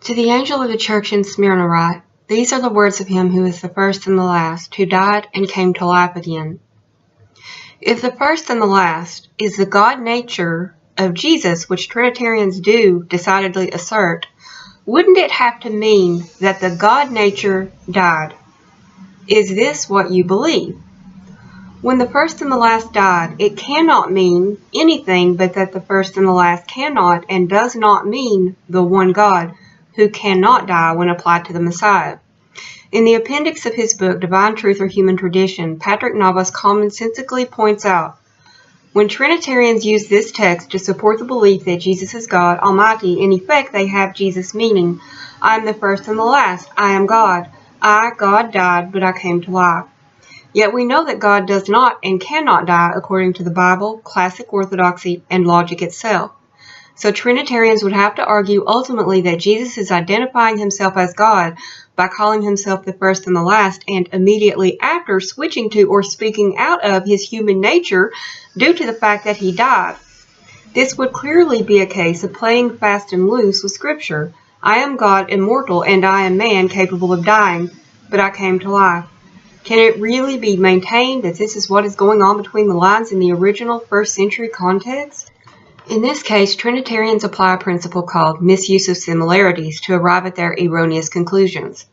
To the angel of the church in Smyrna write, These are the words of him who is the first and the last, who died and came to life again. If the first and the last is the God nature of Jesus, which Trinitarians do decidedly assert, wouldn't it have to mean that the God nature died? Is this what you believe? When the first and the last died, it cannot mean anything but that the first and the last cannot and does not mean the one God who cannot die when applied to the Messiah. In the appendix of his book, Divine Truth or Human Tradition, Patrick Navas commonsensically points out, when Trinitarians use this text to support the belief that Jesus is God Almighty, in effect they have Jesus meaning, I am the first and the last, I am God. I, God, died, but I came to life. Yet we know that God does not and cannot die according to the Bible, classic orthodoxy, and logic itself. So Trinitarians would have to argue ultimately that Jesus is identifying himself as God by calling himself the first and the last, and immediately after switching to or speaking out of his human nature due to the fact that he died. This would clearly be a case of playing fast and loose with Scripture. I am God, immortal, and I am man, capable of dying, but I came to life. Can it really be maintained that this is what is going on between the lines in the original first century context? In this case, Trinitarians apply a principle called misuse of similarities to arrive at their erroneous conclusions.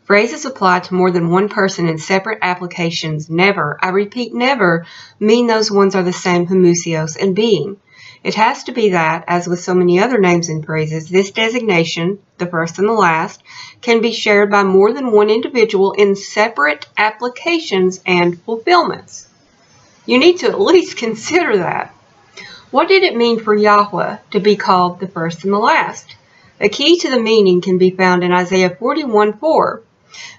Phrases applied to more than one person in separate applications never, I repeat never, mean those ones are the same homoousios in being. It has to be that, as with so many other names and phrases, this designation, the first and the last, can be shared by more than one individual in separate applications and fulfillments. You need to at least consider that. What did it mean for Yahweh to be called the first and the last? A key to the meaning can be found in Isaiah 41:4,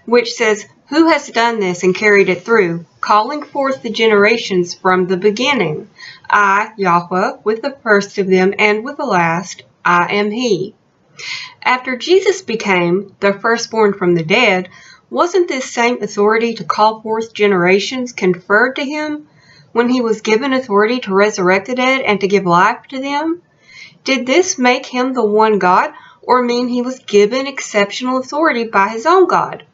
which says, Who has done this and carried it through, calling forth the generations from the beginning? I, Yahweh, with the first of them and with the last, I am He. After Jesus became the firstborn from the dead, wasn't this same authority to call forth generations conferred to Him when He was given authority to resurrect the dead and to give life to them? Did this make Him the one God, or mean He was given exceptional authority by His own God?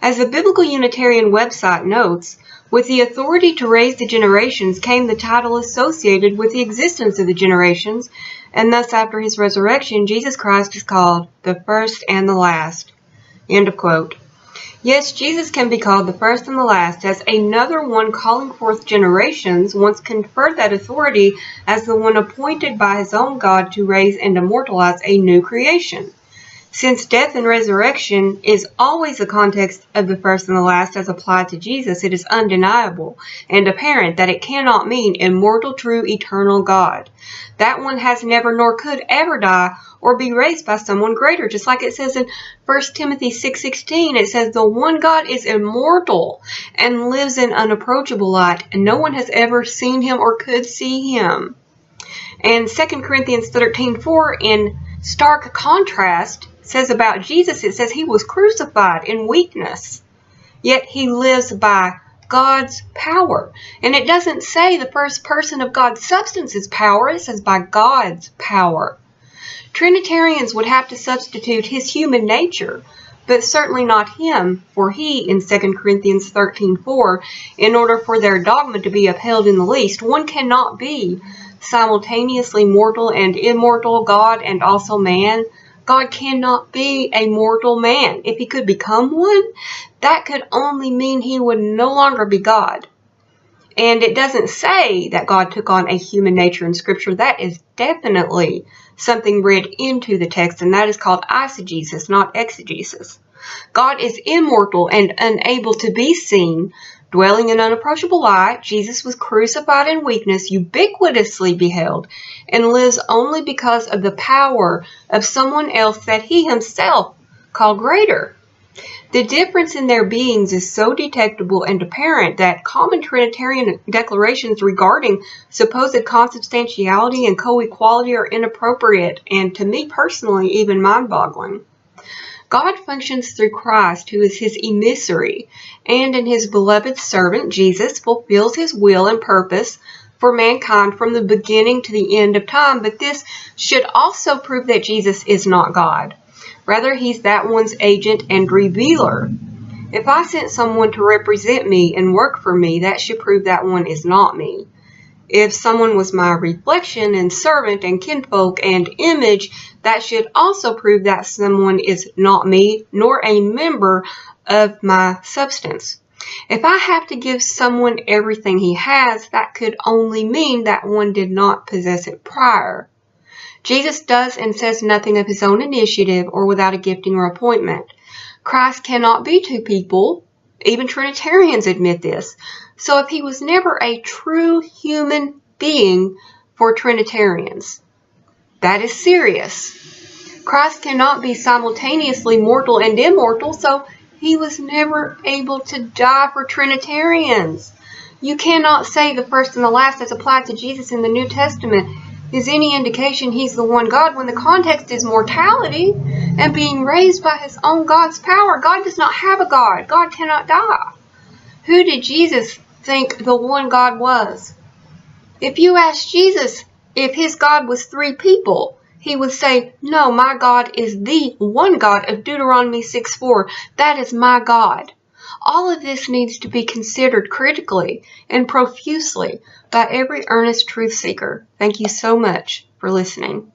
As the Biblical Unitarian website notes, with the authority to raise the generations came the title associated with the existence of the generations, and thus after His resurrection, Jesus Christ is called the first and the last. End of quote. Yes, Jesus can be called the first and the last, as another one calling forth generations once conferred that authority as the one appointed by his own God to raise and immortalize a new creation. Since death and resurrection is always the context of the first and the last as applied to Jesus, it is undeniable and apparent that it cannot mean immortal, true, eternal God. That one has never nor could ever die or be raised by someone greater. Just like it says in 1 Timothy 6:16, it says the one God is immortal and lives in unapproachable light, and no one has ever seen Him or could see Him. And 2 Corinthians 13:4, in stark contrast, says about Jesus, it says He was crucified in weakness, yet He lives by God's power. And it doesn't say the first person of God's substance is power, it says by God's power. Trinitarians would have to substitute His human nature, but certainly not Him, for He, in 2 Corinthians 13:4, in order for their dogma to be upheld in the least, one cannot be simultaneously mortal and immortal, God and also man. God cannot be a mortal man. If He could become one, that could only mean He would no longer be God. And it doesn't say that God took on a human nature in Scripture. That is definitely something read into the text, and that is called eisegesis, not exegesis. God is immortal and unable to be seen, dwelling in unapproachable light. Jesus was crucified in weakness, ubiquitously beheld, and lives only because of the power of someone else that He Himself called greater. The difference in their beings is so detectable and apparent that common Trinitarian declarations regarding supposed consubstantiality and co-equality are inappropriate and, to me personally, even mind-boggling. God functions through Christ, who is His emissary, and in His beloved servant, Jesus, fulfills His will and purpose for mankind from the beginning to the end of time. But this should also prove that Jesus is not God. Rather, he's that one's agent and revealer. If I sent someone to represent me and work for me, that should prove that one is not me. If someone was my reflection and servant and kinfolk and image, that should also prove that someone is not me, nor a member of my substance. If I have to give someone everything he has, that could only mean that one did not possess it prior. Jesus does and says nothing of his own initiative or without a gifting or appointment. Christ cannot be two people. Even Trinitarians admit this. So if he was never a true human being for Trinitarians, that is serious. Christ cannot be simultaneously mortal and immortal, so he was never able to die for Trinitarians. You cannot say the first and the last as applied to Jesus in the New Testament is any indication he's the one God when the context is mortality and being raised by his own God's power. God does not have a God. God cannot die. Who did Jesus think the one God was? If you ask Jesus if his God was three people, he would say, no, my God is the one God of Deuteronomy 6:4. That is my God. All of this needs to be considered critically and profusely by every earnest truth seeker. Thank you so much for listening.